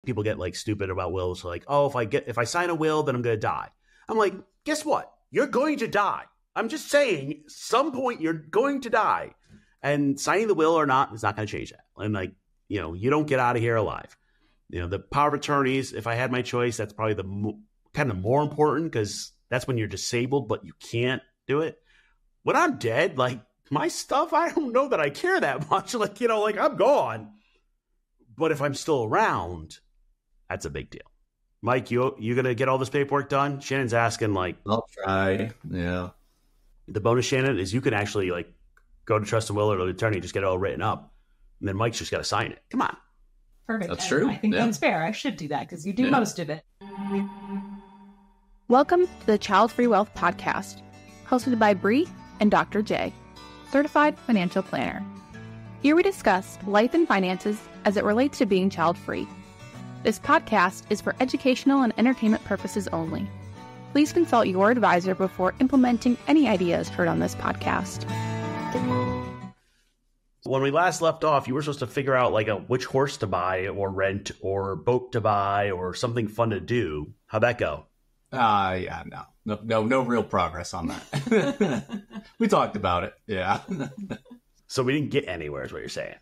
people get like stupid about wills. Like, oh, if I sign a will, then I'm going to die. I'm like, guess what? You're going to die. I'm just saying, some point you're going to die, and signing the will or not is not going to change that. And like, you don't get out of here alive. The power of attorneys, if I had my choice, that's probably the kind of more important, because that's when you're disabled, but you can't do it. When I'm dead, like my stuff, I don't know that I care that much. Like, like I'm gone. But if I'm still around, that's a big deal. Mike, you going to get all this paperwork done? Shannon's asking, like... I'll try, yeah. The bonus, Shannon, is you can actually, like, go to Trust and Will or the attorney, just get it all written up, and then Mike's just got to sign it. Come on. Perfect. That's true. I think that's fair. I should do that, because you do most of it. Welcome to the Childfree Wealth Podcast, hosted by Bree and Dr. J, Certified Financial Planner. Here we discuss life and finances as it relates to being child-free. This podcast is for educational and entertainment purposes only. Please consult your advisor before implementing any ideas heard on this podcast. When we last left off, you were supposed to figure out like which horse to buy or rent or boat to buy or something fun to do. How'd that go? Yeah, no real progress on that. We talked about it, yeah. So we didn't get anywhere is what you're saying.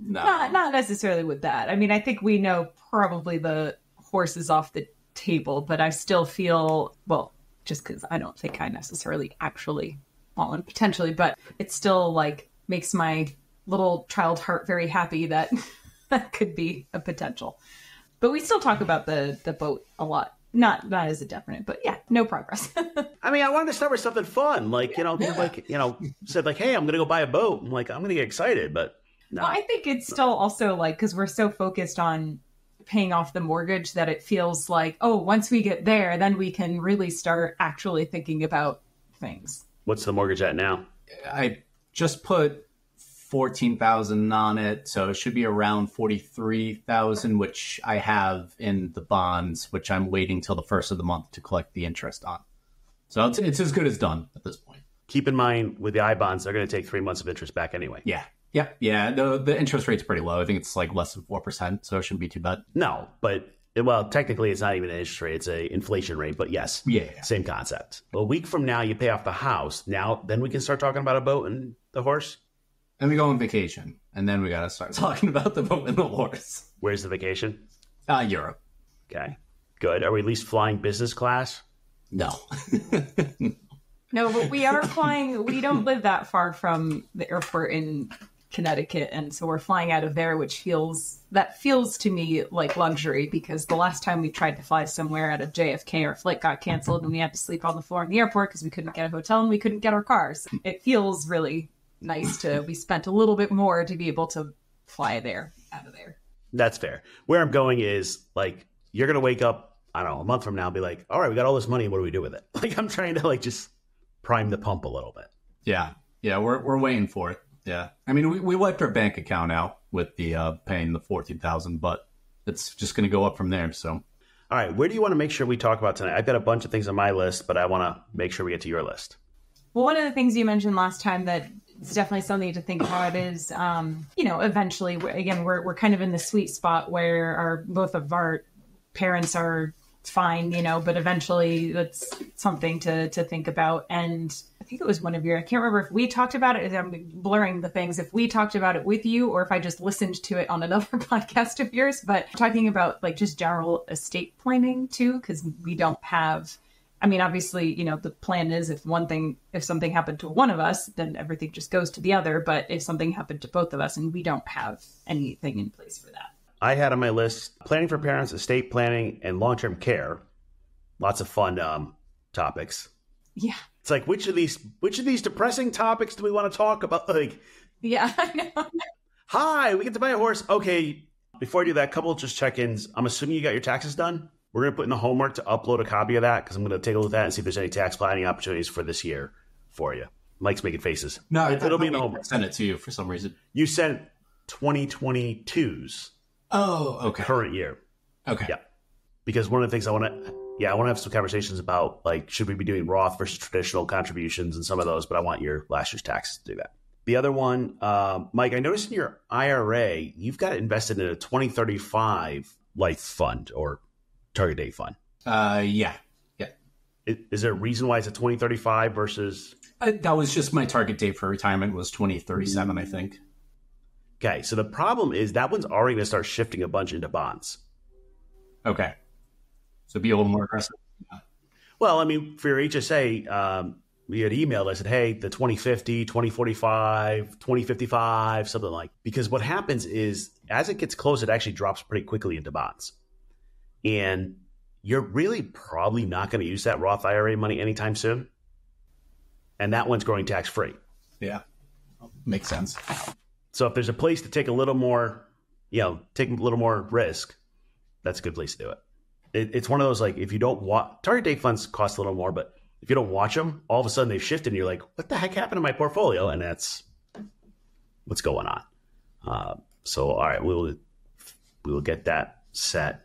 No. Not necessarily with that. I mean, I think we know probably the horse is off the table, but I still feel, well, just because I don't think I necessarily actually fall in potentially, but it still like makes my little child heart very happy that that could be a potential. But we still talk about the boat a lot. Not as a definite, but yeah, no progress. I mean, I wanted to start with something fun, like, said like, hey, I'm going to go buy a boat. I'm like, I'm going to get excited, but no. Well, I think it's still also like, because we're so focused on paying off the mortgage that it feels like, oh, once we get there, then we can really start actually thinking about things. What's the mortgage at now? I just put 14,000 on it, so it should be around 43,000, which I have in the bonds, which I'm waiting till the first of the month to collect the interest on. So it's as good as done at this point. Keep in mind with the I-bonds, they're going to take 3 months of interest back anyway. Yeah. The interest rate's pretty low. I think it's like less than 4%, so it shouldn't be too bad. No, but well, technically it's not even an interest rate; it's an inflation rate. But yes, same concept. A week from now, you pay off the house. Then we can start talking about a boat and the horse. And we go on vacation, and then we got to start talking about the boat and the horse. Where's the vacation? Europe. Okay, good. Are we at least flying business class? No. No, but we are flying. We don't live that far from the airport in Connecticut, and so we're flying out of there, which feels to me like luxury, because the last time we tried to fly somewhere out of JFK, our flight got canceled and we had to sleep on the floor in the airport because we couldn't get a hotel and we couldn't get our cars. It feels really nice we spent a little bit more to be able to fly out of there. That's fair. Where I'm going is like, you're going to wake up, I don't know, a month from now and be like, all right, we got all this money. What do we do with it? Like, I'm trying to like just prime the pump a little bit. Yeah. We're waiting for it. Yeah. I mean, we wiped our bank account out with the paying the 14,000, but it's just going to go up from there. So, all right. Where do you want to make sure we talk about tonight? I've got a bunch of things on my list, but I want to make sure we get to your list. Well, one of the things you mentioned last time that it's definitely something to think about is, eventually, again, we're kind of in the sweet spot where both of our parents are fine, but eventually that's something to think about. And I think it was one of your, I can't remember if we talked about it, I'm blurring the things, if we talked about it with you or if I just listened to it on another podcast of yours, but talking about like just general estate planning too, because we don't have, I mean, obviously, the plan is if something happened to one of us, then everything just goes to the other. But if something happened to both of us and we don't have anything in place for that. I had on my list planning for parents, estate planning, and long-term care. Lots of fun topics. Yeah. It's like, which of these depressing topics do we want to talk about? Like, yeah, I know. Hi, we get to buy a horse. Okay. Before I do that, couple of just check-ins. I'm assuming you got your taxes done. We're going to put in the homework to upload a copy of that because I'm going to take a look at that and see if there's any tax planning opportunities for this year for you. Mike's making faces. No, it'll be in the homework. Send it to you for some reason. You sent 2022's. Oh, okay. Current year. Okay. Yeah. Because one of the things I want to have some conversations about, like, should we be doing Roth versus traditional contributions and some of those, but I want your last year's taxes to do that. The other one, Mike, I noticed in your IRA, you've got it invested in a 2035 life fund or target date fund? Yeah. Is there a reason why it's a 2035 versus? That was just my target date for retirement was 2037, I think. Okay, so the problem is that one's already going to start shifting a bunch into bonds. Okay. So be a little more aggressive. Well, I mean, for your HSA, we had emailed. I said, hey, the 2050, 2045, 2055, something like. Because what happens is as it gets close, it actually drops pretty quickly into bonds. And you're really probably not going to use that Roth IRA money anytime soon. And that one's growing tax-free. Yeah. Makes sense. So if there's a place to take a little more, take a little more risk, that's a good place to do it. It's one of those, like, if you don't watch, target date funds cost a little more, but if you don't watch them, all of a sudden they've shifted and you're like, what the heck happened to my portfolio? And that's what's going on. So, all right, we will get that set.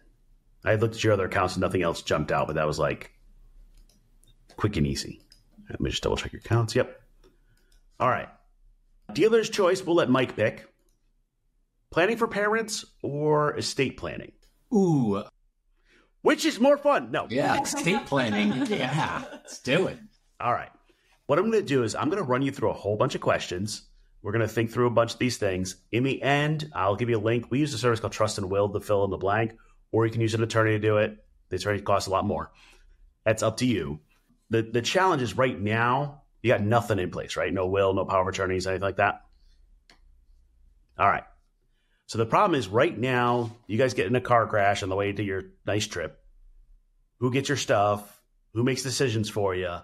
I looked at your other accounts and nothing else jumped out, but that was like quick and easy. Let me just double check your accounts. Yep. All right. Dealer's choice, we'll let Mike pick. Planning for parents or estate planning? Ooh. Which is more fun? No. Yeah, estate planning. Yeah, let's do it. All right. What I'm going to do is I'm going to run you through a whole bunch of questions. We're going to think through a bunch of these things. In the end, I'll give you a link. We use a service called Trust and Will to fill in the blank, or you can use an attorney to do it. The attorney costs a lot more. That's up to you. The challenge is right now, you got nothing in place, right? No will, no power of attorneys, anything like that. All right. So the problem is right now, you guys get in a car crash on the way to your nice trip. Who gets your stuff? Who makes decisions for you?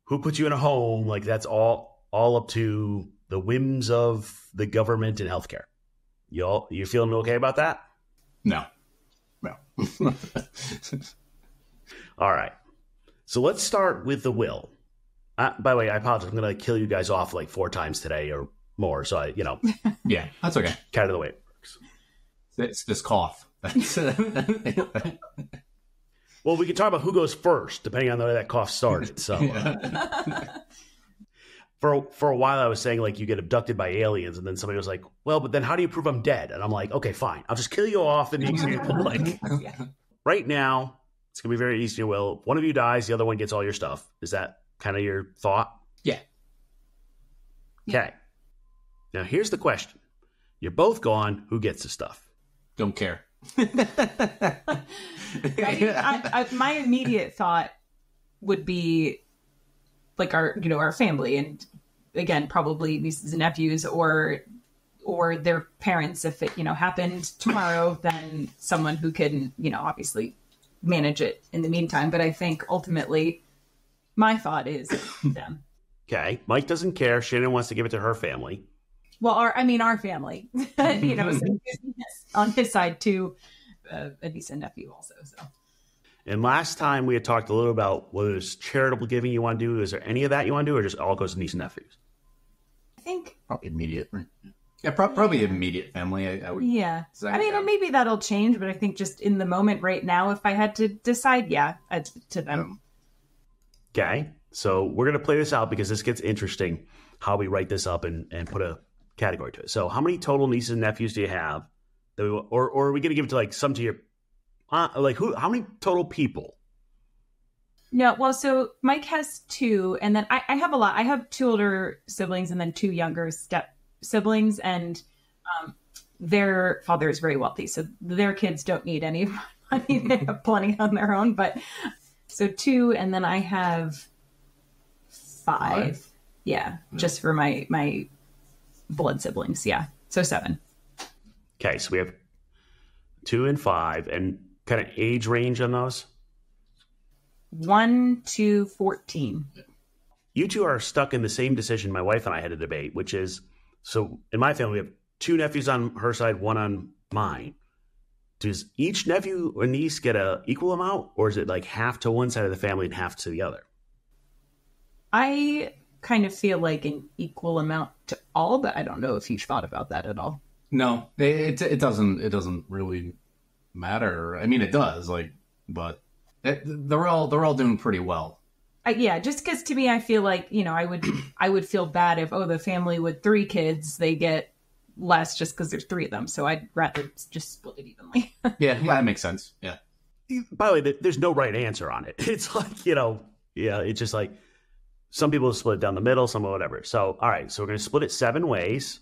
Who puts you in a home? Like, that's all up to the whims of the government and healthcare. You feeling okay about that? No. All right. So let's start with the will. By the way, I apologize. I'm going to kill you guys off like 4 times today or more. So Yeah, that's okay. Kind of the way it works. It's this cough. Well, we can talk about who goes first, depending on the way that cough started. So for a while, I was saying like you get abducted by aliens, and then somebody was like, "Well, but then how do you prove I'm dead?" And I'm like, "Okay, fine. I'll just kill you off." And right now, it's gonna be very easy. Will one of you dies, the other one gets all your stuff. Is that kind of your thought? Yeah. Okay. Now here's the question: you're both gone. Who gets the stuff? Don't care. My immediate thought would be like our family, and again, probably nieces and nephews or their parents. If it happened tomorrow, then someone who can obviously manage it in the meantime. But I think ultimately, my thought is them. Okay, Mike doesn't care. Shannon wants to give it to her family. Well, our family, on his side too, a niece and nephew also. So. And last time we had talked a little about whether there's charitable giving you want to do. Is there any of that you want to do, or just all goes to niece and nephews? I think probably immediate. Yeah, probably immediate family. I would. Yeah, maybe that'll change, but I think just in the moment right now, if I had to decide, to them. Okay, so we're gonna play this out because this gets interesting. How we write this up and put a category to it. So, how many total nieces and nephews do you have? Or are we going to give it to like some to your who? How many total people? No, well, so Mike has 2, and then I have a lot. I have 2 older siblings and then 2 younger step siblings, and their father is very wealthy, so their kids don't need any money. They have plenty on their own. But so 2, and then I have 5. Yeah, just for my blood siblings. Yeah, so 7. Okay, so we have 2 and 5, and kind of age range on those? 1 to 14. You two are stuck in the same decision my wife and I had to debate, which is, so in my family, we have 2 nephews on her side, 1 on mine. Does each nephew or niece get a equal amount, or is it like half to one side of the family and half to the other? I kind of feel like an equal amount to all, but I don't know if you've thought about that at all. No, it doesn't really matter. I mean, it does, but they're all doing pretty well. Just because to me, I feel like I would feel bad if the family with 3 kids, they get less just because there's 3 of them. So I'd rather just split it evenly. Yeah, that makes sense. Yeah. By the way, there's no right answer on it. It's like, it's just like some people split it down the middle, some whatever. So, all right. So we're going to split it 7 ways.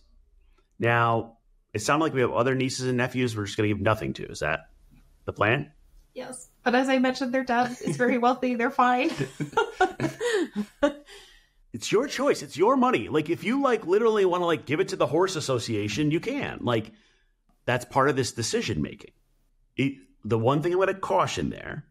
Now, it sounded like we have other nieces and nephews we're just going to give nothing to. Is that the plan? Yes. But as I mentioned, their dad is very wealthy. They're fine. It's your choice. It's your money. Like, if you literally want to give it to the horse association, you can. That's part of this decision making. The one thing I'm going to caution there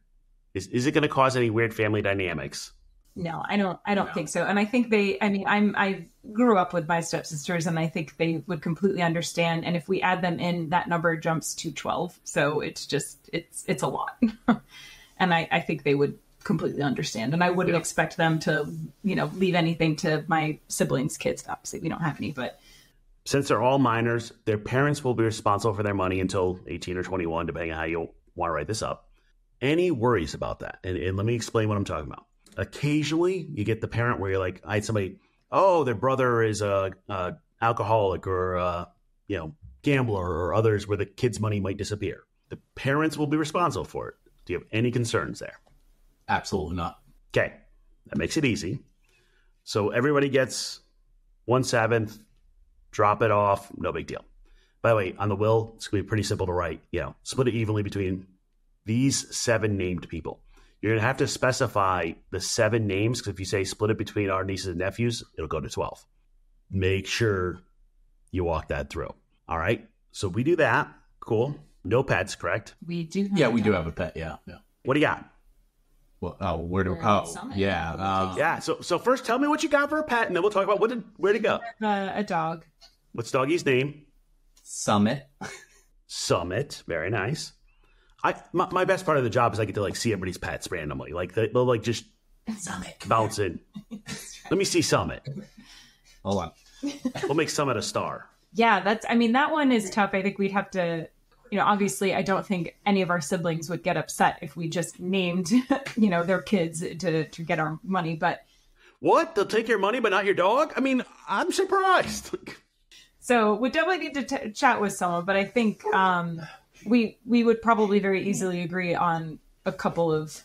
is it going to cause any weird family dynamics? No, I don't think so. And I think I grew up with my stepsisters, and I think they would completely understand. And if we add them in, that number jumps to 12. So it's a lot. And I think they would completely understand. And I wouldn't expect them to, leave anything to my siblings' kids. Obviously, we don't have any, but. Since they're all minors, their parents will be responsible for their money until 18 or 21, depending on how you want to write this up. Any worries about that? And let me explain what I'm talking about. Occasionally, you get the parent where you're like, I had somebody, their brother is a alcoholic or a gambler, or others where the kid's money might disappear. The parents will be responsible for it. Do you have any concerns there? Absolutely not. Okay, that makes it easy. So everybody gets 1/7. Drop it off, no big deal. By the way, on the will, it's going to be pretty simple to write. Split it evenly between these 7 named people. You're going to have to specify the 7 names, because if you say split it between our nieces and nephews, it'll go to 12. Make sure you walk that through. All right. So we do that. Cool. No pets, correct? We do. We do have a pet. Yeah. What do you got? Well, yeah. Yeah. So first, tell me what you got for a pet, and then we'll talk about where'd it go. A dog. What's doggy's name? Summit. Summit. Very nice. My best part of the job is I get to see everybody's pets randomly. They'll just Summit bounce in. Let me see Summit. Hold on. We'll make Summit a star. Yeah, that one is tough. I think we'd have to, obviously I don't think any of our siblings would get upset if we just named, their kids to get our money. But what? They'll take your money, but not your dog? I mean, I'm surprised. So we definitely need to chat with someone, but I think we would probably very easily agree on a couple of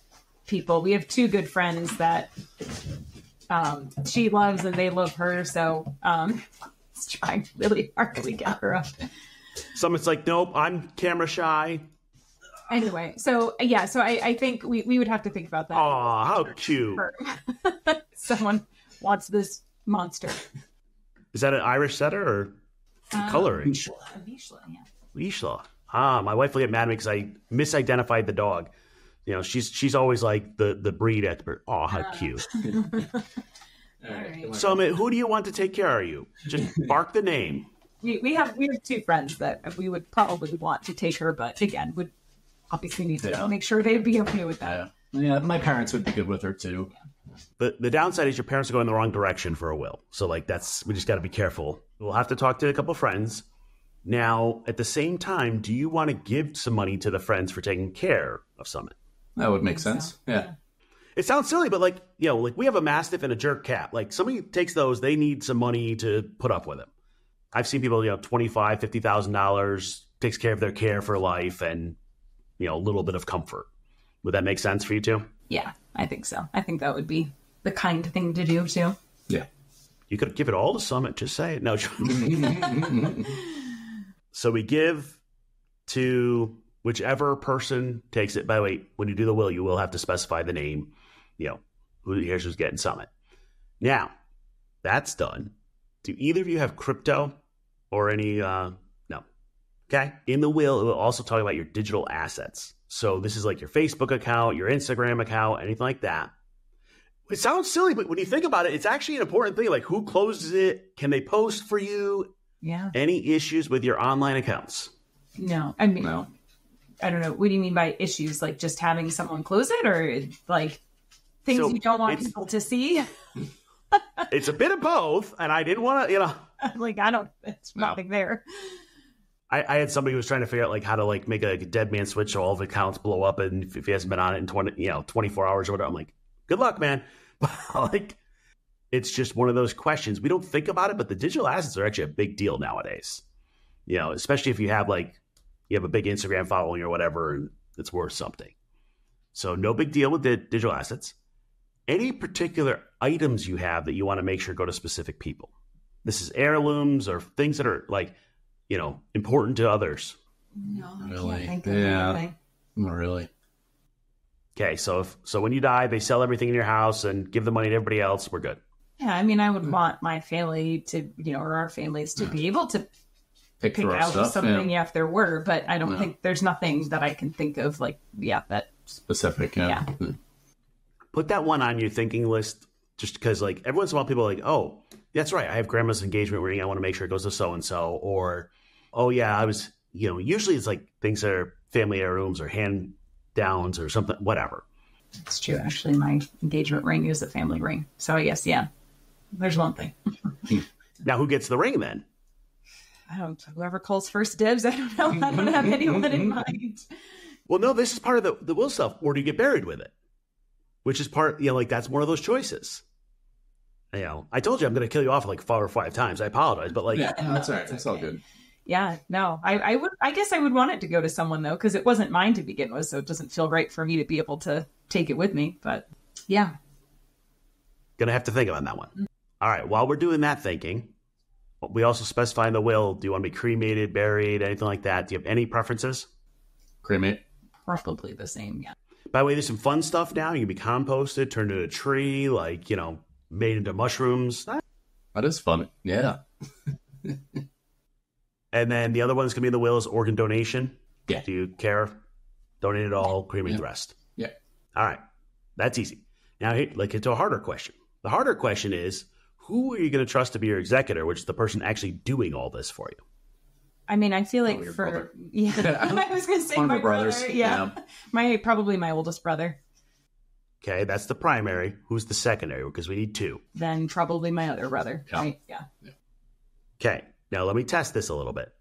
people. We have 2 good friends that she loves and they love her. So it's trying really hard to get her up. Someone's like, nope, I'm camera shy. Anyway, so I think we would have to think about that. Aw, how cute. Someone wants this monster. Is that an Irish setter or coloring? Vishla, yeah. Vishla. My wife will get mad at me because I misidentified the dog. She's always like the breed expert. Oh, how cute. All right. So, who do you want to take care of you? Just bark the name. We have 2 friends that we would probably want to take her, but again, would obviously need to make sure they'd be okay with that. Yeah, my parents would be good with her too. The downside is your parents are going the wrong direction for a will. So we just got to be careful. We'll have to talk to a couple friends. Now, at the same time, do you want to give some money to the friends for taking care of Summit? That would make sense. So. Yeah. It sounds silly, but we have a Mastiff and a jerk cat. Somebody takes those, they need some money to put up with them. I've seen people, $25,000, $50,000 takes care of their care for life and, a little bit of comfort. Would that make sense for you too? Yeah, I think so. I think that would be the kind thing to do too. Yeah. You could give it all to Summit. Just say it. No. So we give to whichever person takes it. By the way, when you do the will, you will have to specify the name, here's who's getting Summit. Now, that's done. Do either of you have crypto or any, no. Okay. In the will, it will also talk about your digital assets. So this is like your Facebook account, your Instagram account, anything like that. It sounds silly, but when you think about it, it's actually an important thing. Like, who closes it? Can they post for you? Yeah. Any issues with your online accounts? No. I mean, no. I don't know. What do you mean by issues? Like just having someone close it, or like things you don't want people to see? It's a bit of both, and I didn't want to, Like, it's nothing there. I had somebody who was trying to figure out how to make a dead man switch so all of the accounts blow up, and if he hasn't been on it in 24 hours or whatever. I'm like, good luck, man. But it's just one of those questions. We don't think about it, but the digital assets are actually a big deal nowadays. especially if you have you have a big Instagram following or whatever, and it's worth something. So no big deal with the digital assets. Any particular items you have that you want to make sure go to specific people? This is heirlooms or things that are important to others. No, I Really? can't think of anything. Not really. Okay, so when you die, they sell everything in your house and give the money to everybody else. We're good. Yeah, I mean, I would want my family to, or our families to be able to pick through our out stuff, something, if there were, but I don't think there's nothing that I can think of that. Specific, yeah. Put that one on your thinking list, just because every once in a while people are like, oh, that's right, I have grandma's engagement ring. I want to make sure it goes to so-and-so. Or, oh yeah, I was, usually it's things that are family heirlooms or hand downs or something, whatever. It's true. Actually, my engagement ring is a family ring. So I guess, there's one thing. Now, who gets the ring then? Whoever calls first dibs. I don't know. I don't have anyone in mind. Well, no, this is part of the will stuff. Or do you get buried with it? Which is part, that's one of those choices. I told you I'm going to kill you off 4 or 5 times. I apologize, but that's all right. It's all good. Yeah, no, I guess I would want it to go to someone though, because it wasn't mine to begin with, so it doesn't feel right for me to be able to take it with me. But yeah, gonna have to think about that one. All right, while we're doing that thinking, we also specify in the will: do you want to be cremated, buried, anything like that? Do you have any preferences? Cremate. Probably the same. Yeah. By the way, there's some fun stuff now. You can be composted, turned into a tree, made into mushrooms. That is fun. Yeah. And then the other one that's going to be in the will is organ donation. Yeah. Do you care? Donate it all, cremate the rest. Yeah. All right. That's easy. Now, into a harder question. The harder question is, who are you going to trust to be your executor, which is the person actually doing all this for you? I mean, I feel like your for brother. I was going to say One of my our brothers. brother. Yeah. Probably my oldest brother. Okay, that's the primary. Who's the secondary? Because we need 2. Then probably my other brother. Yeah. Right? Yeah. Okay, now let me test this a little bit.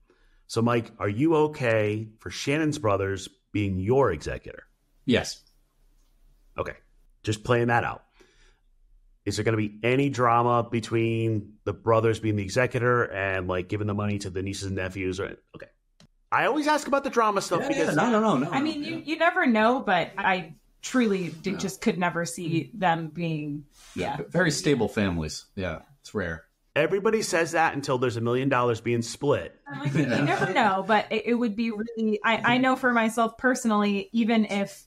So, Mike, are you okay for Shannon's brothers being your executor? Yes. Okay, just playing that out. Is there going to be any drama between the brothers being the executor and giving the money to the nieces and nephews? Okay, I always ask about the drama stuff because no. I mean, you never know, but I truly just could never see them being very stable families. Yeah, it's rare. Everybody says that until there's $1 million being split. You never know, but it would be really. I know for myself personally, even if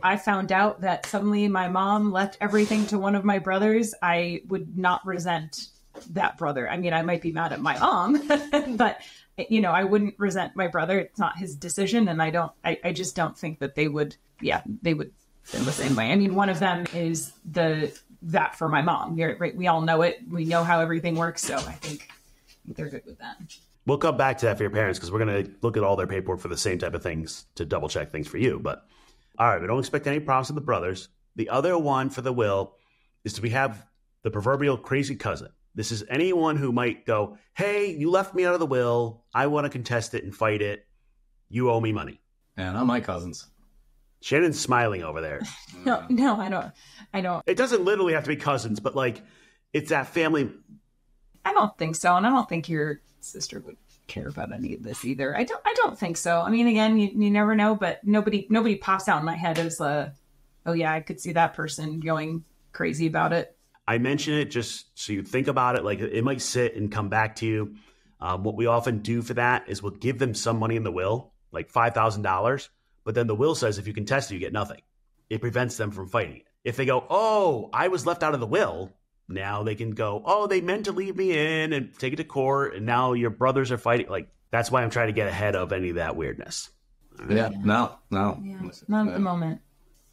I found out that suddenly my mom left everything to one of my brothers, I would not resent that brother. I mean, I might be mad at my mom, but I wouldn't resent my brother. It's not his decision, and I just don't think that they would feel the same way. I mean, one of them is that for my mom. Right? We all know it. We know how everything works, so I think they're good with that. We'll come back to that for your parents because we're going to look at all their paperwork for the same type of things to double check things for you. But all right, we don't expect any problems with the brothers. The other one for the will is we have the proverbial crazy cousin. This is anyone who might go, hey, you left me out of the will. I want to contest it and fight it. You owe me money. And not my cousins. Shannon's smiling over there. No, I don't. It doesn't literally have to be cousins, but it's that family. I don't think so. And I don't think your sister would care about any of this either. I don't think so. I mean, again, you never know, but nobody pops out in my head as oh yeah, I could see that person going crazy about it. I mention it just so you think about it. It might sit and come back to you. What we often do for that is we'll give them some money in the will, like $5,000. But then the will says if you contest it, you get nothing. It prevents them from fighting it. If they go, oh, I was left out of the will, now they can go, oh, they meant to leave me in and take it to court. And now your brothers are fighting. That's why I'm trying to get ahead of any of that weirdness. Yeah, no. Yeah, not at the moment.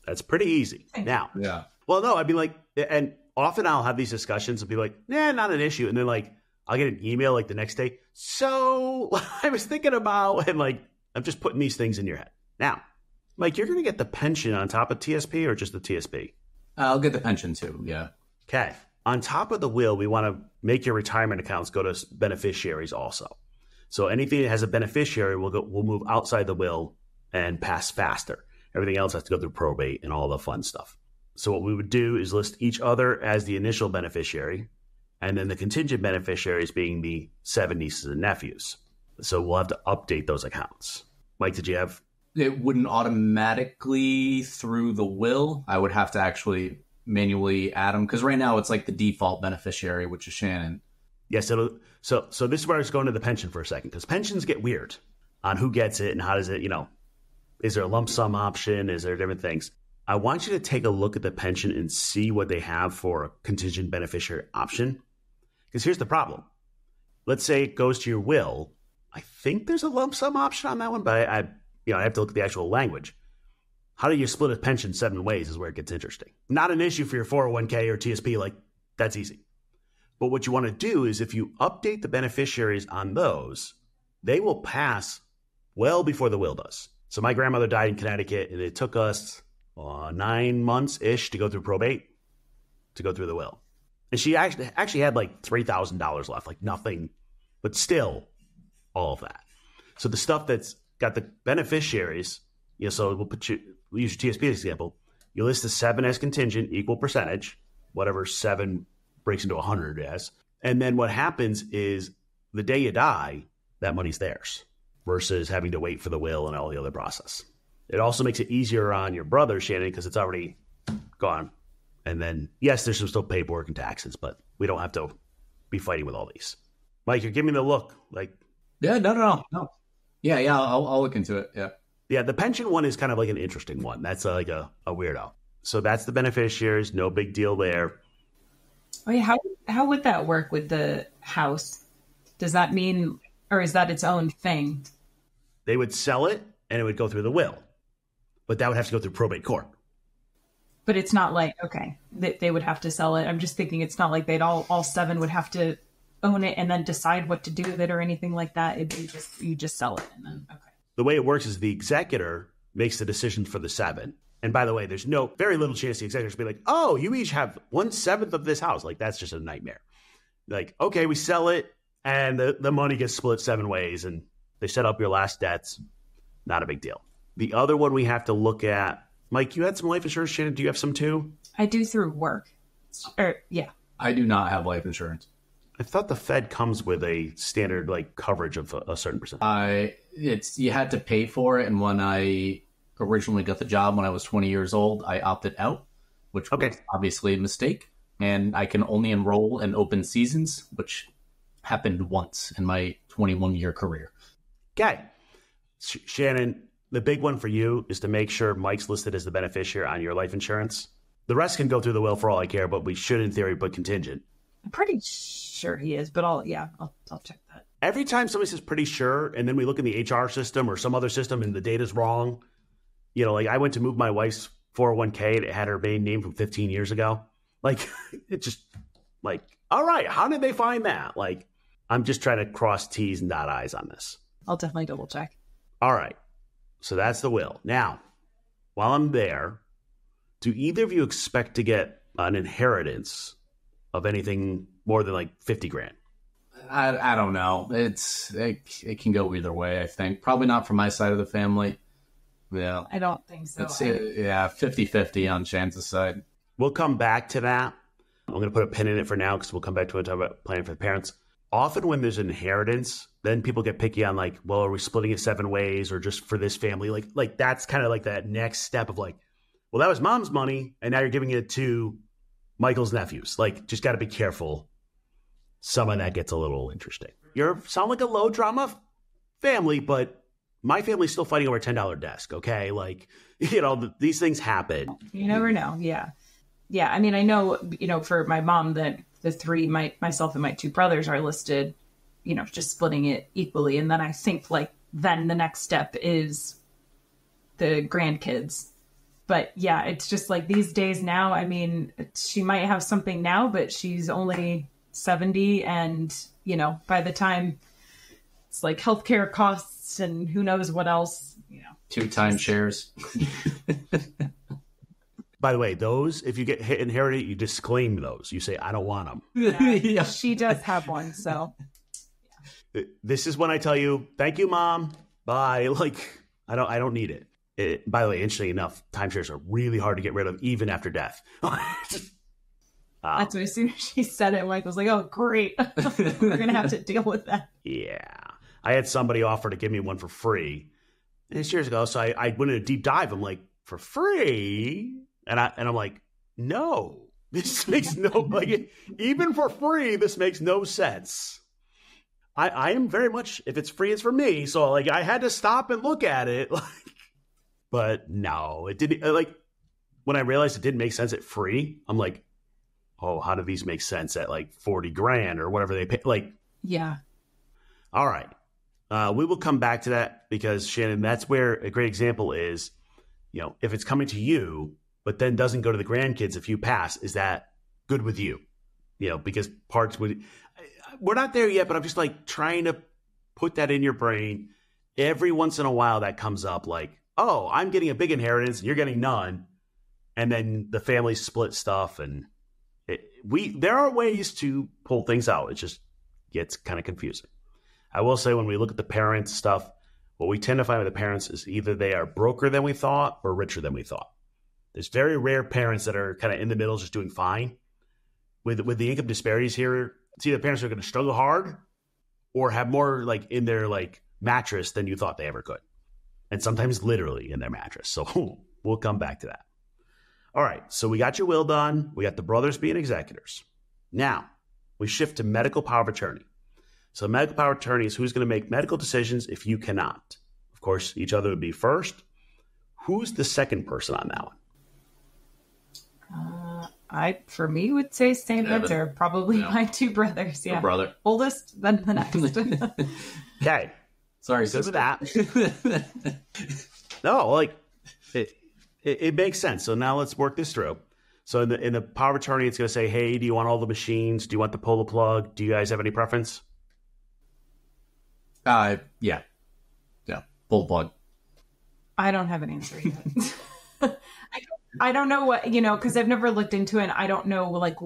That's pretty easy. Now, yeah. Well, no, I'd be and often I'll have these discussions and be like, nah, not an issue. And then I'll get an email the next day. So I was thinking about, and I'm just putting these things in your head. Now, Mike, you're going to get the pension on top of TSP or just the TSP? I'll get the pension too, yeah. Okay. On top of the will, we want to make your retirement accounts go to beneficiaries also. So anything that has a beneficiary will move outside the will and pass faster. Everything else has to go through probate and all the fun stuff. So what we would do is list each other as the initial beneficiary, and then the contingent beneficiaries being the 7 nieces and nephews. So we'll have to update those accounts. Mike, did you have? It wouldn't automatically through the will. I would have to actually manually add them because right now it's like the default beneficiary, which is Shannon. Yes. So this is where I was going to the pension for a second, because pensions get weird on who gets it and how does it, is there a lump sum option? Is there different things? I want you to take a look at the pension and see what they have for a contingent beneficiary option. Because here's the problem. Let's say it goes to your will. I think there's a lump sum option on that one, but I have to look at the actual language. How do you split a pension 7 ways is where it gets interesting. Not an issue for your 401k or TSP, like that's easy. But what you want to do is if you update the beneficiaries on those, they will pass well before the will does. So my grandmother died in Connecticut, and it took us 9 months-ish to go through probate, to go through the will. And she actually had like $3,000 left, like nothing, but still all of that. So the stuff that's got the beneficiaries, so we'll use your TSP as an example. You list the 7 as contingent, equal percentage, whatever 7 breaks into 100 as. And then what happens is the day you die, that money's theirs versus having to wait for the will and all the other process. It also makes it easier on your brother, Shannon, because it's already gone. And then, yes, there's some still paperwork and taxes, but we don't have to be fighting with all these. Mike, you're giving me the look. Like, yeah, no. Yeah, I'll look into it. Yeah. Yeah, the pension one is kind of like an interesting one. That's like a weirdo. So that's the beneficiaries. No big deal there. Oh, yeah. How would that work with the house? Does that mean, or is that its own thing? They would sell it and it would go through the will. But that would have to go through probate court. But it's not like, okay, they would have to sell it. I'm just thinking it's not like they'd all 7 would have to own it and then decide what to do with it or anything like that. It'd be you just sell it and then, okay. The way it works is the executor makes the decision for the 7. And by the way, there's very little chance the executors be like, oh, you each have 1/7 of this house. Like, that's just a nightmare. Like, okay, we sell it and the money gets split 7 ways and they set up your last debts. Not a big deal. The other one we have to look at, Mike, you had some life insurance. Shannon, do you have some too? I do through work. Yeah. I do not have life insurance. I thought the Fed comes with a standard coverage of a certain percent. You had to pay for it, and when I originally got the job when I was 20 years old, I opted out, which was obviously a mistake. And I can only enroll in open seasons, which happened once in my 21-year career. Okay. Shannon, the big one for you is to make sure Mike's listed as the beneficiary on your life insurance. The rest can go through the will for all I care, but we should, in theory, put contingent. I'm pretty sure he is, but I'll check that. Every time somebody says pretty sure, and then we look in the HR system or some other system and the data's wrong, I went to move my wife's 401k and it had her main name from 15 years ago. It just all right, how did they find that? I'm just trying to cross T's and dot I's on this. I'll definitely double check. All right. So that's the will. Now, while I'm there, do either of you expect to get an inheritance of anything more than 50 grand? I don't know. It can go either way, I think. Probably not from my side of the family. Yeah. I don't think so. 50-50 on Shannon's side. We'll come back to that. I'm going to put a pin in it for now because we'll come back to it and talk about planning for the parents. Often when there's an inheritance, then people get picky on are we splitting it 7 ways or just for this family? That's kind of that next step of well, that was mom's money and now you're giving it to Michael's nephews. Just got to be careful. Some of that gets a little interesting. You sound like a low drama family, but my family's still fighting over a $10 desk. Okay. These things happen. You never know. Yeah. Yeah. I mean, I know, for my mom that the 3, myself and my 2 brothers are listed, just splitting it equally. And then I think then the next step is the grandkids. But yeah, it's just these days now, I mean, she might have something now, but she's only 70. And, by the time it's healthcare costs and who knows what else, 2 timeshares. By the way, those, if you get inherited, you disclaim those. You say, I don't want them. Yeah. She does have one. So this is when I tell you, thank you, Mom. Bye. I don't need it. By the way, interesting enough, timeshares are really hard to get rid of even after death. That's what, as soon as she said it, Mike was like, oh, great. We're going to have to deal with that. Yeah. I had somebody offer to give me one for free. And it's years ago, so I went in a deep dive. I'm like, for free? And I'm like, no, this makes no, like, even for free, this makes no sense. I am very much, if it's free, it's for me. So, like, I had to stop and look at it. Like, but no, it didn't. Like, when I realized it didn't make sense at free, I'm like, oh, how do these make sense at like 40 grand or whatever they pay? Like, yeah. All right. We will come back to that because, Shannon, that's where a great example is, you know, if it's coming to you, but then doesn't go to the grandkids if you pass, is that good with you? You know, because parts would, we're not there yet, but I'm just like trying to put that in your brain. Every once in a while that comes up like, oh, I'm getting a big inheritance and you're getting none. And then the family split stuff. And there are ways to pull things out. It just gets kind of confusing. I will say when we look at the parents stuff, what we tend to find with the parents is either they are broker than we thought or richer than we thought. There's very rare parents that are kind of in the middle just doing fine. With the income disparities here, it's either parents are going to struggle hard or have more like in their like mattress than you thought they ever could. And sometimes literally in their mattress. So we'll come back to that. All right, so we got your will done. We got the brothers being executors. Now, we shift to medical power of attorney. So medical power of attorney is who's going to make medical decisions if you cannot. Of course, each other would be first. Who's the second person on that one? I, for me, would say same answer. Probably my two brothers. Yeah. Your brother. Oldest, then the next. Okay. Sorry, good with that. No, like it makes sense. So now let's work this through. So in the power of attorney, it's going to say, hey, do you want all the machines? Do you want to pull the plug? Do you guys have any preference? Yeah. Pull the plug. I don't have an answer yet. I don't know what, because I've never looked into it. And I don't know like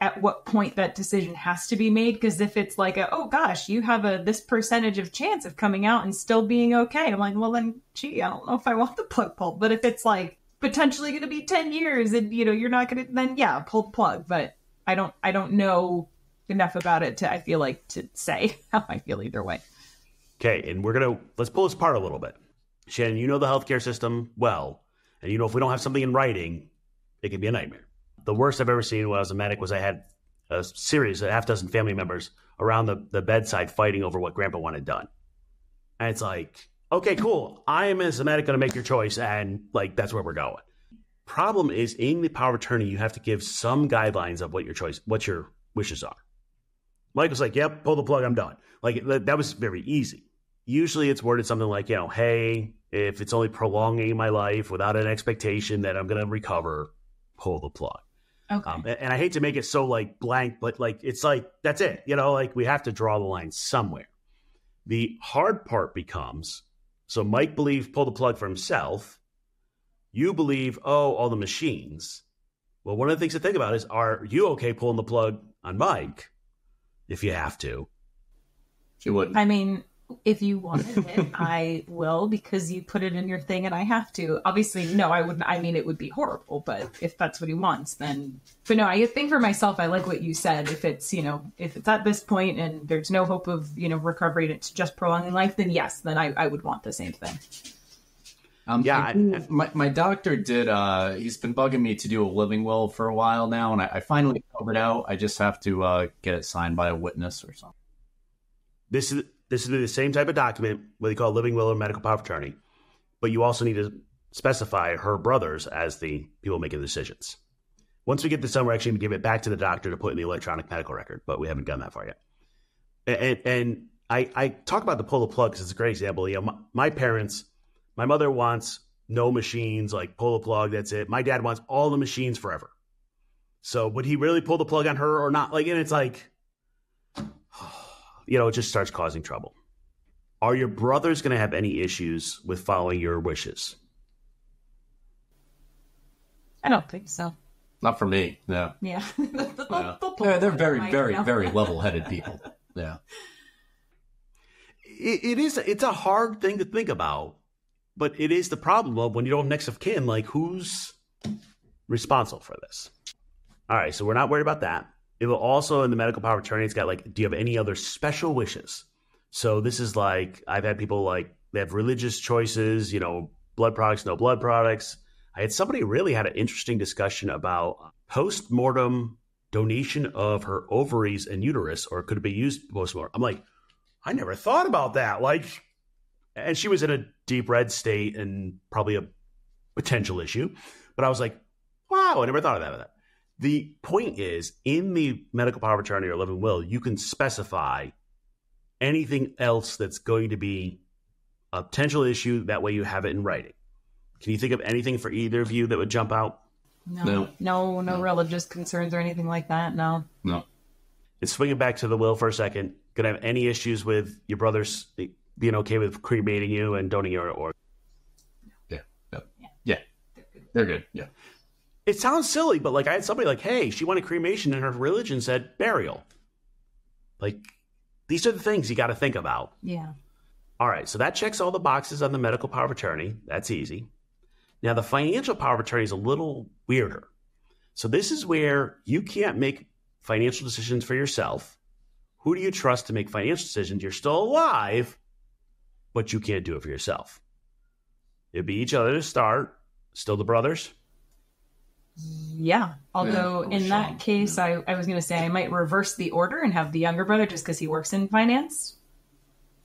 at what point that decision has to be made. Because if it's like, oh gosh, you have this percentage of chance of coming out and still being okay. I'm like, well then, gee, I don't know if I want the plug pulled. But if it's like potentially going to be 10 years and, you're not going to, then yeah, pull the plug. But I don't know enough about it I feel like to say how I feel either way. Okay. And let's pull this apart a little bit. Shannon, you know the healthcare system well. And if we don't have something in writing, it can be a nightmare. The worst I've ever seen when I was a medic was I had a half dozen family members around the bedside fighting over what grandpa wanted done. And it's like, okay, cool. I am as a medic going to make your choice. And like, that's where we're going. Problem is in the power of attorney, you have to give some guidelines of what your wishes are. Mike was like, yep, pull the plug. I'm done. Like that was very easy. Usually it's worded something like, hey, if it's only prolonging my life without an expectation that I'm going to recover, pull the plug. Okay. And I hate to make it so like blank, but like, it's like, that's it. Like we have to draw the line somewhere. The hard part becomes, so Mike believes pull the plug for himself. You believe, all the machines. Well, one of the things to think about is, are you okay pulling the plug on Mike if you have to? She wouldn't. I mean, if you wanted it, I will, because you put it in your thing and I have to. Obviously, no, I wouldn't. I mean, it would be horrible, but if that's what he wants, then. But no, I think for myself, I like what you said. If it's, if it's at this point and there's no hope of, recovery and it's just prolonging life, then yes, then I would want the same thing. My doctor did, he's been bugging me to do a living will for a while now, and I finally filled it out. I just have to get it signed by a witness or something. This is the same type of document, what they call living will or medical power of attorney, but you also need to specify her brothers as the people making the decisions. Once we get this done, we're actually going to give it back to the doctor to put in the electronic medical record, but we haven't gone that far yet. And I talk about the pull the plug because it's a great example. My parents, my mother wants no machines, like pull the plug, that's it. My dad wants all the machines forever. So would he really pull the plug on her or not? Like, and it's like, it just starts causing trouble. Are your brothers going to have any issues with following your wishes? I don't think so. Not for me, no. Yeah. They're very, very, very level-headed people. Yeah. It's a hard thing to think about, but it is the problem of when you don't have next of kin, like who's responsible for this? All right, so we're not worried about that. It will also, in the medical power of attorney, it's got like, do you have any other special wishes? So this is like, I've had people like, they have religious choices, blood products, no blood products. I had somebody really had an interesting discussion about post-mortem donation of her ovaries and uterus, or could it be used post-mortem? I'm like, I never thought about that. And she was in a deep red state and probably a potential issue. But I was like, wow, I never thought of that. The point is, in the medical power of attorney or living will, you can specify anything else that's going to be a potential issue. That way you have it in writing. Can you think of anything for either of you that would jump out? No religious concerns or anything like that. No. And swinging back to the will for a second, gonna have any issues with your brothers being okay with cremating you and donating your organ? Yeah. They're good. Yeah. It sounds silly, but I had somebody hey, she wanted cremation and her religion said burial. These are the things you got to think about. Yeah. All right. So that checks all the boxes on the medical power of attorney. That's easy. Now, the financial power of attorney is a little weirder. So this is where you can't make financial decisions for yourself. Who do you trust to make financial decisions? You're still alive, but you can't do it for yourself. It'd be each other to start. Still the brothers? Yeah. Although in that case, I was going to say I might reverse the order and have the younger brother just because he works in finance.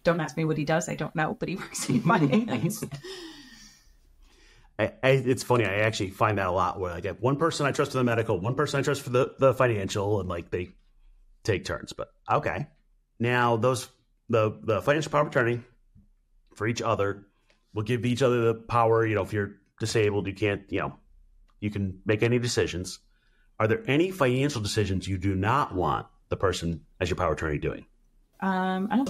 Don't ask me what he does. I don't know, but he works in finance. It's funny. I actually find that a lot where I get one person I trust for the medical, one person I trust for the financial, and they take turns. But okay. Now the financial power of attorney for each other will give each other the power. If you're disabled, you can't, you can make any decisions. Are there any financial decisions you do not want the person as your power of attorney doing? I don't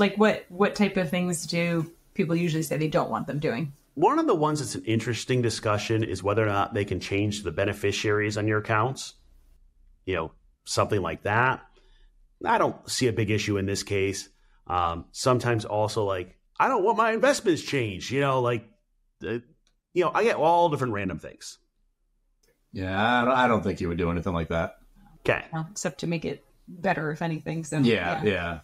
what type of things do people usually say they don't want them doing? One of the ones that's an interesting discussion is whether or not they can change the beneficiaries on your accounts. Something like that. I don't see a big issue in this case. Sometimes also I don't want my investments changed. I get all different random things. Yeah, I don't think you would do anything like that. Okay. Well, except to make it better, if anything. So yeah.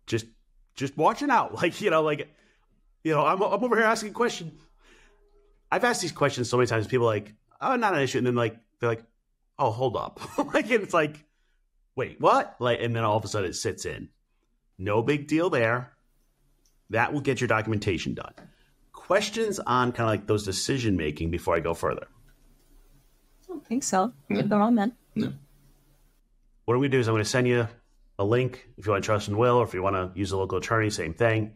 Just watching out. I'm over here asking a question. I've asked these questions so many times. People are oh, not an issue. And then they're like, oh, hold up. And it's wait, what? And then all of a sudden it sits in. No big deal there. That will get your documentation done. Questions on kind of those decision making before I go further? I don't think so. Get them all meant. No. What I'm going to do is I'm going to send you a link if you want to trust and will, or if you want to use a local attorney, same thing.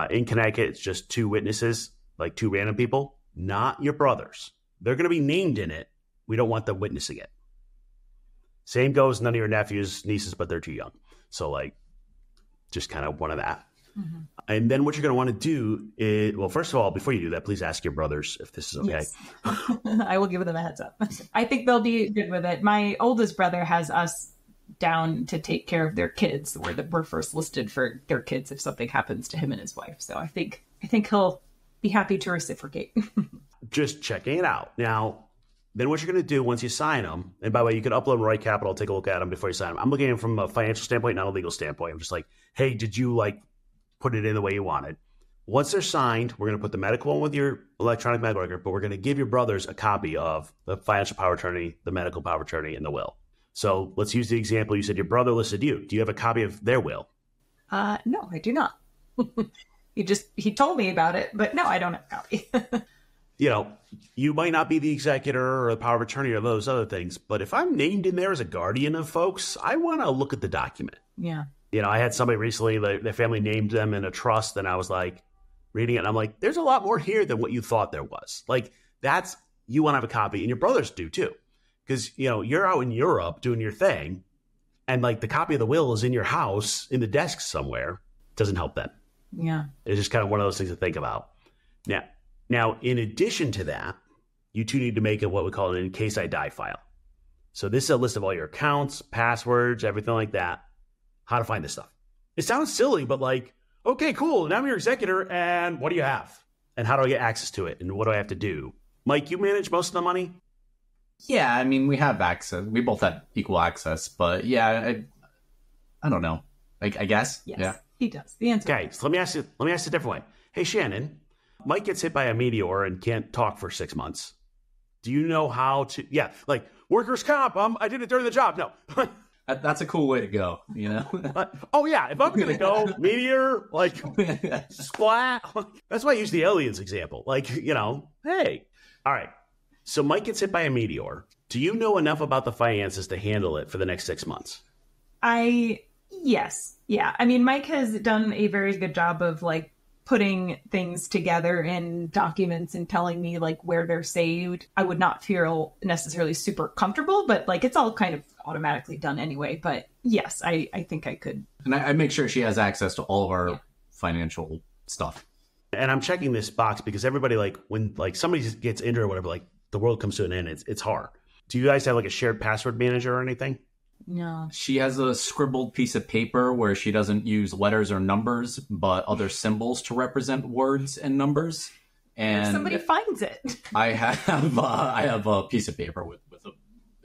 In Connecticut, it's just 2 witnesses, 2 random people, not your brothers. They're going to be named in it. We don't want them witnessing it. Same goes, none of your nephews, nieces, but they're too young. So just kind of one of that. Mm-hmm. And then what you're going to want to do is, well, first of all, before you do that, please ask your brothers if this is okay. Yes. I will give them a heads up. I think they'll be good with it. My oldest brother has us down to take care of their kids. We're first listed for their kids if something happens to him and his wife. So I think he'll be happy to reciprocate. Just checking it out. Now, then what you're going to do once you sign them, and by the way, you can upload them to Right Capital, take a look at them before you sign them. I'm looking at them from a financial standpoint, not a legal standpoint. I'm just hey, did you put it in the way you wanted? Once they're signed, we're going to put the medical one with your electronic medical record, but we're going to give your brothers a copy of the financial power of attorney, the medical power of attorney, and the will. So let's use the example. You said your brother listed you. Do you have a copy of their will? No, I do not. He told me about it, but no, I don't have a copy. You might not be the executor or the power of attorney or those other things, but if I'm named in there as a guardian of folks, I want to look at the document. Yeah. I had somebody recently, their family named them in a trust, and I was reading it, and I'm there's a lot more here than what you thought there was. That's, you want to have a copy, and your brothers do too. Because, you're out in Europe doing your thing, and the copy of the will is in your house, in the desk somewhere. Doesn't help them. Yeah. It's just kind of one of those things to think about. Now, in addition to that, you two need to make what we call an in case I die file. So this is a list of all your accounts, passwords, everything like that. How to find this stuff. It sounds silly, but okay, cool. Now I'm your executor, and what do you have? And how do I get access to it? And what do I have to do? Mike, you manage most of the money? Yeah, I mean, we have access. We both have equal access, but yeah, I don't know. I guess. Yes. Yeah. He does. The answer. Okay, so let me ask you a different way. Hey, Shannon, Mike gets hit by a meteor and can't talk for 6 months. Do you know how to? Yeah, like workers' comp. I did it during the job. No. That's a cool way to go, you know? Oh, yeah. If I'm going to go meteor, like, splat. That's why I use the aliens example. Like, hey. All right. So Mike gets hit by a meteor. Do you know enough about the finances to handle it for the next 6 months? Yes. Yeah. I mean, Mike has done a very good job of, like, putting things together in documents and telling me like where they're saved. I would not feel necessarily super comfortable, but like it's all kind of automatically done anyway. But yes, I think I could. And I make sure she has access to all of our financial stuff. And I'm checking this box because everybody, like when like somebody gets injured or whatever, like the world comes to an end, it's hard. Do you guys have like a shared password manager or anything? No. She has a scribbled piece of paper where she doesn't use letters or numbers, but other symbols to represent words and numbers. And if somebody finds it. I have a piece of paper with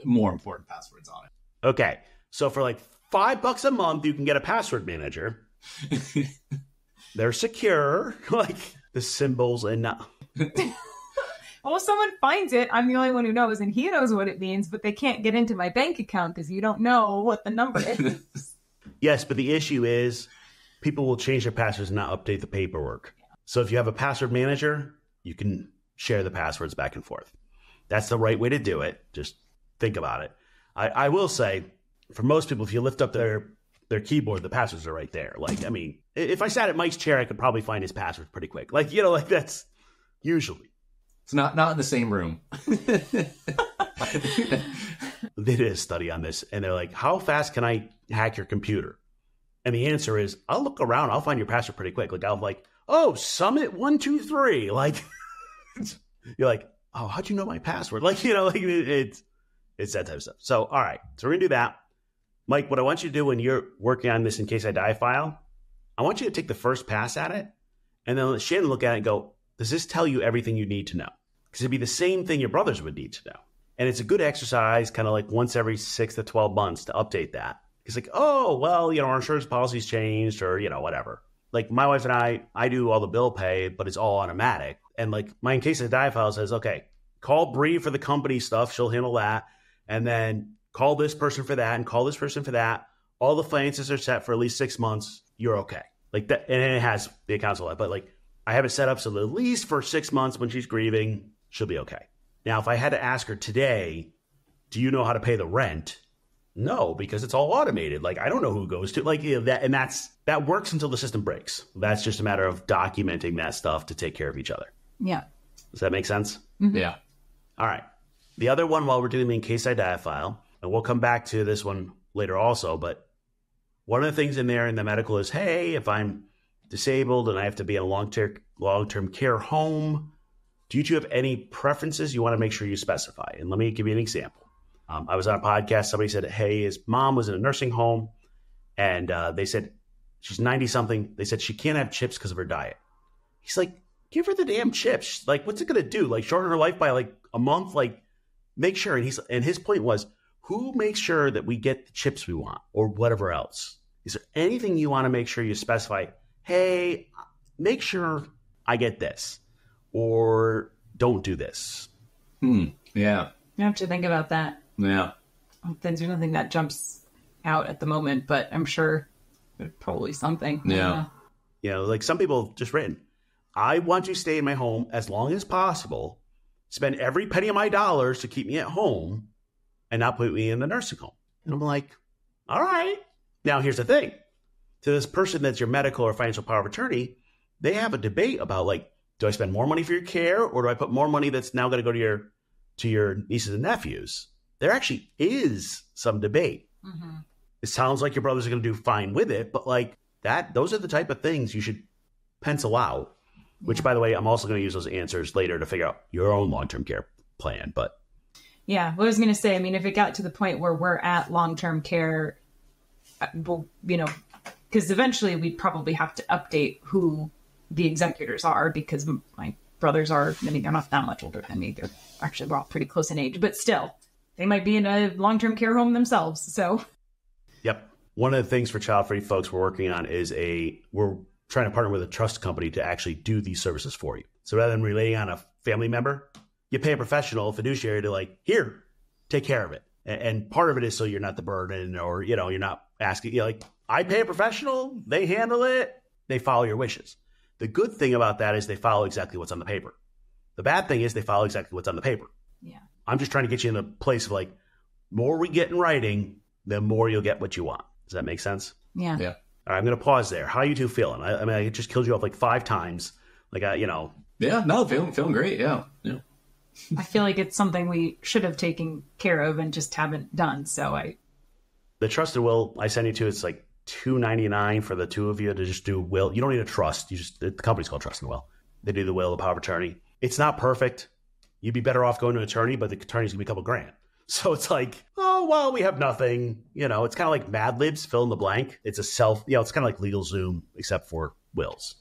more important passwords on it. Okay. So for like $5 a month, you can get a password manager. They're secure, like the symbols and not. Well, if someone finds it, I'm the only one who knows, and he knows what it means, but they can't get into my bank account because you don't know what the number is. Yes, but the issue is people will change their passwords and not update the paperwork. So if you have a password manager, you can share the passwords back and forth. That's the right way to do it. Just think about it. I will say, for most people, if you lift up their keyboard, the passwords are right there. Like, I mean, if I sat at Mike's chair, I could probably find his passwords pretty quick. Like, like that's usually. It's not in the same room. They did a study on this, and they're like, how fast can I hack your computer? And the answer is, I'll look around. I'll find your password pretty quick. Like, I'm like, oh, Summit123. Like, you're like, oh, how'd you know my password? Like, like it's that type of stuff. So, all right. So we're going to do that. Mike, what I want you to do when you're working on this In Case I Die file, I want you to take the first pass at it, and then let Shannon look at it and go, does this tell you everything you need to know? Because it'd be the same thing your brothers would need to know. And it's a good exercise, kind of like once every 6 to 12 months to update that. It's like, oh, well, our insurance policy's changed or, whatever. Like my wife and I do all the bill pay, but it's all automatic. And like my In Case I Die file says, okay, call Bree for the company stuff. She'll handle that. And then call this person for that and call this person for that. All the finances are set for at least 6 months. You're okay. Like that. And it has the accounts all that. But like I have it set up so that at least for 6 months when she's grieving, she'll be okay. Now, if I had to ask her today, do you know how to pay the rent? No, because it's all automated. Like, I don't know who it goes to. Like, that, and that works until the system breaks. That's just a matter of documenting that stuff to take care of each other. Yeah. Does that make sense? Mm-hmm. Yeah. All right. The other one, while we're doing the In Case I Die file, and we'll come back to this one later also, but one of the things in there in the medical is, hey, if I'm disabled and I have to be in a long-term care home, do you two have any preferences you want to make sure you specify? And let me give you an example. I was on a podcast. Somebody said, hey, his mom was in a nursing home, and they said she's 90-something. They said she can't have chips because of her diet. He's like, give her the damn chips. Like, what's it going to do? Like, shorten her life by like a month? Like, make sure. And his point was, who makes sure that we get the chips we want or whatever else? Is there anything you want to make sure you specify? Hey, make sure I get this. Or don't do this. Yeah. You have to think about that. Yeah. There's nothing that jumps out at the moment, but I'm sure there's probably something. Yeah. Like some people have just written, I want you to stay in my home as long as possible, spend every penny of my dollars to keep me at home and not put me in the nursing home. And I'm like, all right. Now, here's the thing. To this person that's your medical or financial power of attorney, they have a debate about like, do I spend more money for your care or do I put more money that's now going to go to your nieces and nephews? There actually is some debate. Mm-hmm. It sounds like your brothers are going to do fine with it, but like those are the type of things you should pencil out, which by the way, I'm also going to use those answers later to figure out your own long-term care plan. But yeah, what I was going to say, I mean, if it got to the point where we're at long-term care, well, because eventually we'd probably have to update who the executors are, because my brothers are, I mean, they're not that much older than me. They're actually, we're all pretty close in age, but still, they might be in a long-term care home themselves. So, yep. One of the things for Childfree folks we're working on is we're trying to partner with a trust company to actually do these services for you. So rather than relying on a family member, you pay a professional, fiduciary to like, here, take care of it. And part of it is so you're not the burden, or, you're not asking, like, I pay a professional, they handle it, they follow your wishes. The good thing about that is they follow exactly what's on the paper. The bad thing is they follow exactly what's on the paper. Yeah. I'm just trying to get you in a place of like, more we get in writing, the more you'll get what you want. Does that make sense? Yeah. Yeah. All right, I'm going to pause there. How are you two feeling? I mean, I just killed you off like 5 times. Like, Yeah, no, feeling great. Yeah. I feel like it's something we should have taken care of and just haven't done. So the trusted will I send you to, it's like $2.99 for the two of you to just do will. You don't need a trust. The company's called Trust and Will. They do the will, the power of attorney. It's not perfect. You'd be better off going to an attorney, but the attorney's gonna be a couple grand. So it's like, oh, well, we have nothing. It's kind of like Mad Libs, fill in the blank. It's it's kind of like LegalZoom, except for wills.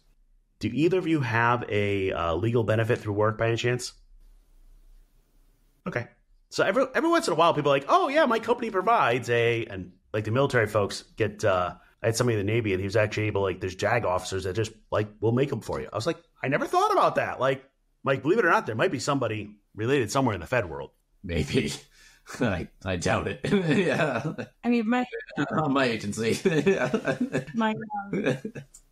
Do either of you have a legal benefit through work by any chance? Okay. So every once in a while, people are like, oh, yeah, my company provides and like the military folks get, I had somebody in the Navy and he was actually able, like, there's JAG officers that just, like, will make them for you. I was like, I never thought about that. Like, believe it or not, there might be somebody related somewhere in the Fed world. Maybe. I doubt it. Yeah. I mean, my agency. my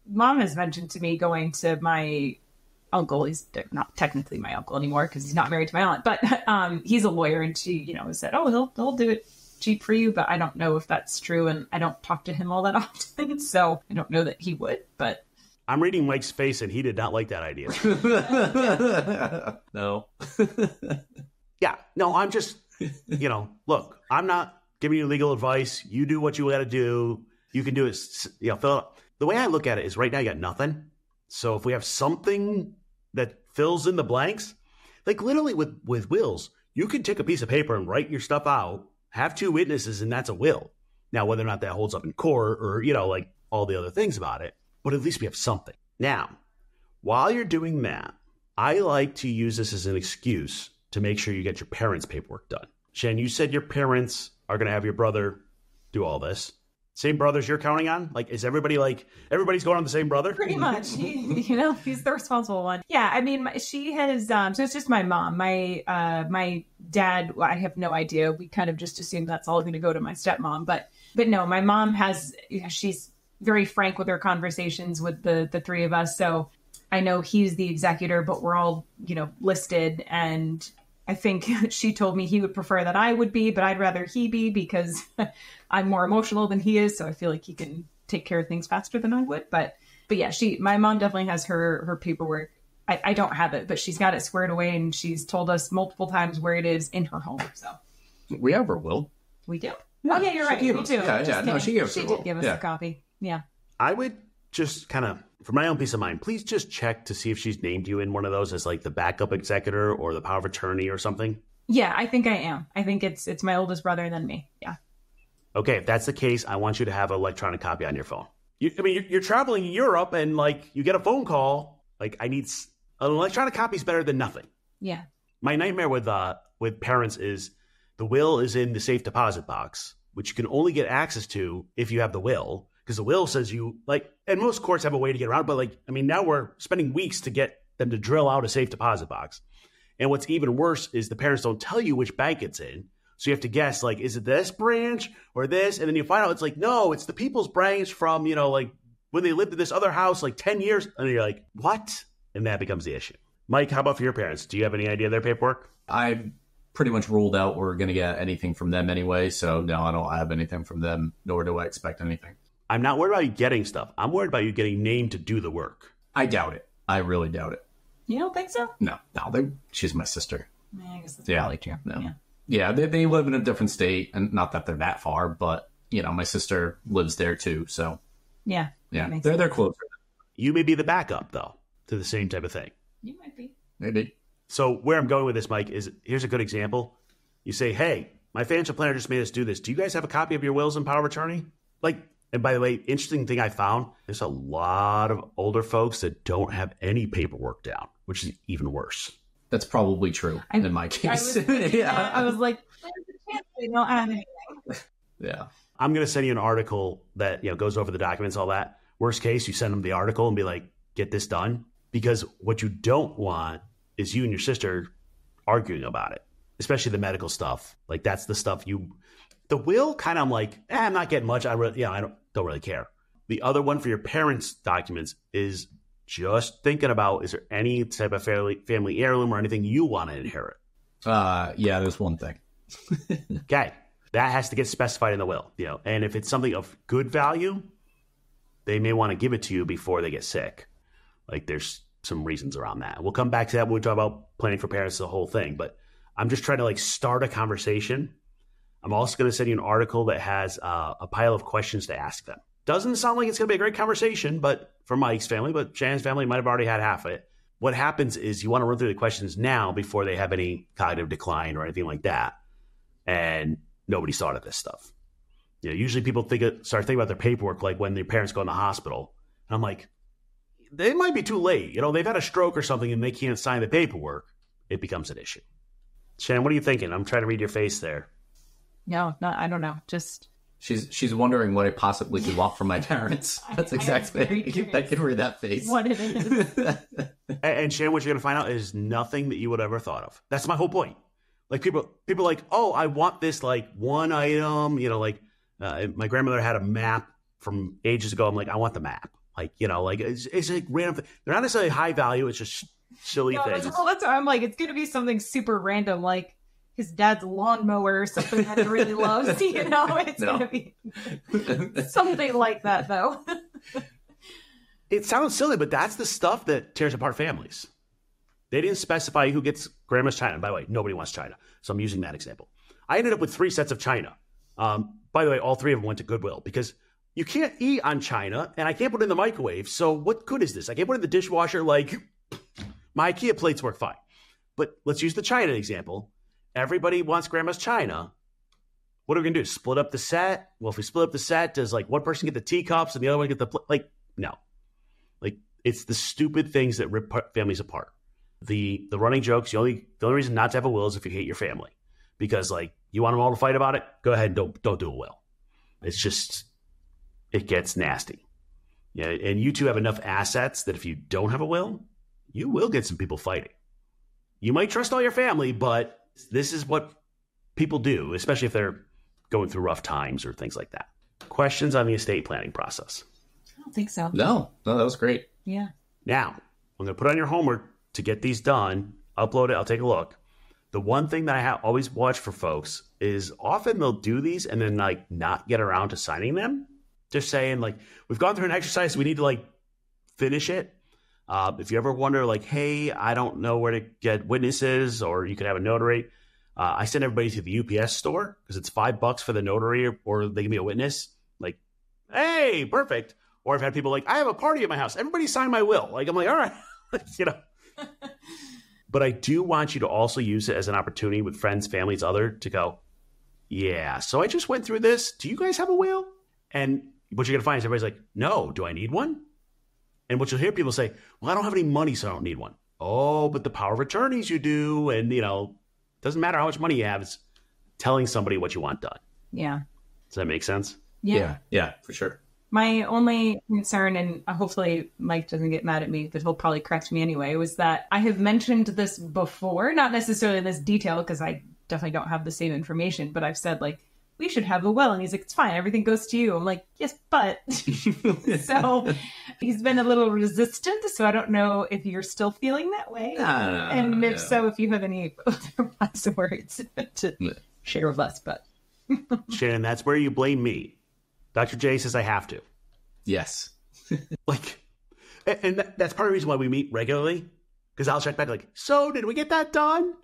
mom has mentioned to me going to my uncle. He's not technically my uncle anymore because he's not married to my aunt, but he's a lawyer, and she, said, oh, he'll do it cheap for you, but I don't know if that's true, and I don't talk to him all that often, so I don't know that he would, but. I'm reading Mike's face, and he did not like that idea. No. Yeah, no, I'm just, look, I'm not giving you legal advice. You do what you got to do. You can do it, fill out. The way I look at it is right now you got nothing. So if we have something that fills in the blanks, like literally with wills, you can take a piece of paper and write your stuff out, have 2 witnesses, and that's a will. Now, whether or not that holds up in court or, like all the other things about it, but at least we have something. Now, while you're doing that, I like to use this as an excuse to make sure you get your parents' paperwork done. Shannon, you said your parents are going to have your brother do all this. Same brothers you're counting on? Like, is everybody everybody's going on the same brother? Pretty much. He's the responsible one. Yeah, I mean, she has, so it's just my mom. My dad, I have no idea. We kind of just assumed that's all going to go to my stepmom. But no, my mom she's very frank with her conversations with the 3 of us. So I know he's the executor, but we're all, listed. And I think she told me he would prefer that I would be, but I'd rather he be because I'm more emotional than he is. So I feel like he can take care of things faster than I would. But yeah, my mom definitely has her paperwork. I don't have it, but she's got it squared away, and she's told us multiple times where it is in her home. So we have her will. We do. Oh yeah, you're right. Me too. Yeah. No, she gave us. She did give us a copy. Yeah. I would just kind of, for my own peace of mind, please just check to see if she's named you in one of those as like the backup executor or the power of attorney or something. Yeah, I think I am. I think it's my oldest brother and then me. Yeah. Okay, if that's the case, I want you to have an electronic copy on your phone. You're traveling in Europe and like you get a phone call. Like an electronic copy is better than nothing. Yeah. My nightmare with parents is the will is in the safe deposit box, which you can only get access to if you have the will. Because the will says you, like, and most courts have a way to get around, but now we're spending weeks to get them to drill out a safe deposit box. And what's even worse is the parents don't tell you which bank it's in. So you have to guess, like, is it this branch or this? And then you find out it's like, no, it's the People's Branch from, like when they lived in this other house, like 10 years. And you're like, what? And that becomes the issue. Mike, how about for your parents? Do you have any idea of their paperwork? I pretty much ruled out we're going to get anything from them anyway. So no, I don't have anything from them, nor do I expect anything. I'm not worried about you getting stuff. I'm worried about you getting named to do the work. I doubt it. I really doubt it. You don't think so? No, she's my sister. Yeah, I guess that's probably true. No. Yeah, they live in a different state, and not that they're that far, but my sister lives there too. So yeah, they're closer. You may be the backup though to the same type of thing. You might be. Maybe. So where I'm going with this, Mike, is here's a good example. You say, hey, my financial planner just made us do this. Do you guys have a copy of your wills and power of attorney? And by the way, interesting thing I found, there's a lot of older folks that don't have any paperwork down, which is even worse. That's probably true in my case. I was like, there's a chance they don't have anything. Yeah. I'm going to send you an article that, goes over the documents, all that. Worst case, you send them the article and be like, get this done. Because what you don't want is you and your sister arguing about it, especially the medical stuff. Like that's the stuff the will kind of I'm like, I'm not getting much. I don't really care. The other one for your parents' documents is just thinking about, is there any type of family heirloom or anything you want to inherit? Yeah, there's one thing. Okay. That has to get specified in the will, and if it's something of good value, they may want to give it to you before they get sick. Like there's some reasons around that. We'll come back to that when we talk about planning for parents, the whole thing. But I'm just trying to start a conversation. I'm also going to send you an article that has a pile of questions to ask them. Doesn't sound like it's going to be a great conversation, but for Mike's family, but Shannon's family might have already had half of it. What happens is you want to run through the questions now before they have any cognitive decline or anything like that. And nobody's thought of this stuff. Usually people start thinking about their paperwork like when their parents go in the hospital. And I'm like, they might be too late. They've had a stroke or something and they can't sign the paperwork. It becomes an issue. Shannon, what are you thinking? I'm trying to read your face there. No, I don't know. Just she's wondering what I possibly could want from my parents. That's exactly. I can read that face. What it is. And Shannon, what you're going to find out is nothing that you would ever thought of. That's my whole point. Like people are like, oh, I want this one item. My grandmother had a map from ages ago. I'm like, I want the map. It's like random. They're not necessarily high value. It's just silly things. That's why I'm like, it's going to be something super random, like his dad's lawnmower or something that he really loves. It's going to be something like that, though. It sounds silly, but that's the stuff that tears apart families. They didn't specify who gets grandma's china. By the way, nobody wants china. So I'm using that example. I ended up with 3 sets of china. By the way, all 3 of them went to Goodwill because you can't eat on china and I can't put it in the microwave. So what good is this? I can't put it in the dishwasher. My IKEA plates work fine. But let's use the china example. Everybody wants grandma's china. What are we going to do? Split up the set? Well, if we split up the set, does one person get the teacups and the other one get the no. It's the stupid things that rip families apart. The running jokes, the only reason not to have a will is if you hate your family. Because you want them all to fight about it, go ahead and don't do a will. It's just, it gets nasty. Yeah, and you two have enough assets that if you don't have a will, you will get some people fighting. You might trust all your family, but this is what people do, especially if they're going through rough times or things like that. Questions on the estate planning process? I don't think so. No, that was great. Yeah. Now, I'm going to put on your homework to get these done. Upload it. I'll take a look. The one thing that I always watch for folks is often they'll do these and then not get around to signing them. Just saying we've gone through an exercise. We need to finish it. If you ever wonder hey, I don't know where to get witnesses or you could have a notary. I send everybody to the UPS store because it's $5 for the notary or they give me a witness. Hey, perfect. Or I've had people I have a party at my house. Everybody sign my will. I'm like, all right, But I do want you to also use it as an opportunity with friends, families, to go, yeah, so I just went through this. Do you guys have a will? And what you're going to find is everybody's like, no, do I need one? And what you'll hear people say, well, I don't have any money, so I don't need one. Oh, but the power of attorneys you do. And, doesn't matter how much money you have. It's telling somebody what you want done. Yeah. Does that make sense? Yeah. Yeah, for sure. My only concern, and hopefully Mike doesn't get mad at me, but he'll probably correct me anyway, was that I have mentioned this before, not necessarily in this detail, because I definitely don't have the same information, but I've said, we should have a will. And he's like, it's fine. Everything goes to you. I'm like, yes, but. So he's been a little resistant. So I don't know if you're still feeling that way. And if so, if you have any other words to share with us. But Shannon, that's where you blame me. Dr. J says I have to. Yes. And that's part of the reason why we meet regularly. Because I'll check back so did we get that done?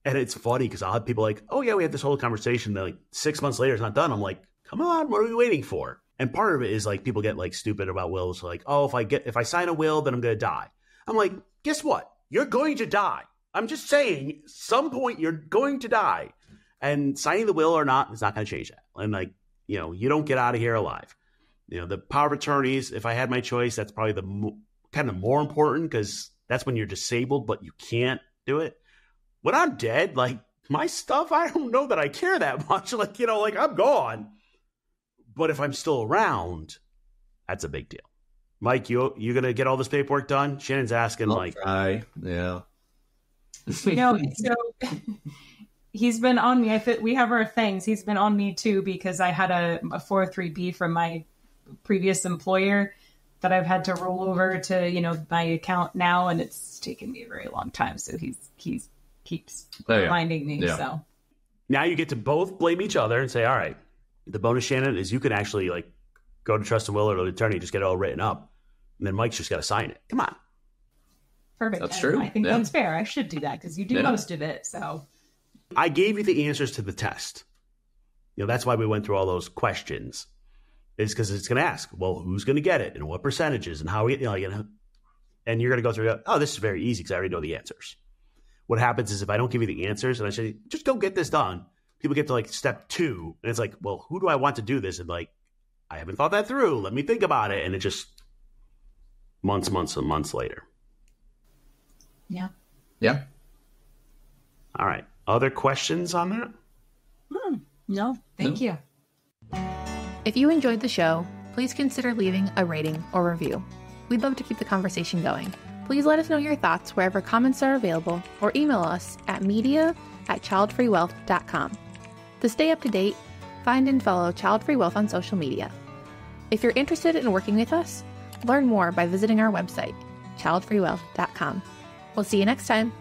And it's funny because I'll have people oh yeah, we had this whole conversation. Then 6 months later, it's not done. I'm like, come on, what are we waiting for? And part of it is people get stupid about wills. Oh, if I sign a will, then I'm going to die. I'm like, guess what? You're going to die. I'm just saying, some point you're going to die. And signing the will or not, it's not going to change that. And you don't get out of here alive. The power of attorneys, if I had my choice, that's probably the kind of more important because that's when you're disabled, but you can't do it. When I'm dead, my stuff, I don't know that I care that much. I'm gone. But if I'm still around, that's a big deal. Mike, you going to get all this paperwork done? Shannon's asking, I'll try. Yeah. No, so he's been on me. We have our things. He's been on me too, because I had a 403B from my previous employer that I've had to roll over to, my account now. And it's taken me a very long time. So he keeps reminding me. Yeah. So now you get to both blame each other and say, all right, the bonus, Shannon, is you can actually go to trust and will or to the attorney, just get it all written up. And then Mike's just got to sign it. Come on. Perfect. That's true. I think that's fair. I should do that because you do most of it. So I gave you the answers to the test. That's why we went through all those questions. It's because it's going to ask, well, who's going to get it and what percentages and how we, and you're going to go through, oh, this is very easy because I already know the answers. What happens is if I don't give you the answers and I say, just go get this done, people get to step 2 and it's like, well, who do I want to do this? And I haven't thought that through. Let me think about it. And it just months and months later. Yeah. Yeah. All right. Other questions on that? No, thank you. If you enjoyed the show, please consider leaving a rating or review. We'd love to keep the conversation going. Please let us know your thoughts wherever comments are available or email us at media@childfreewealth.com. To stay up to date, find and follow Childfree Wealth on social media. If you're interested in working with us, learn more by visiting our website, childfreewealth.com. We'll see you next time.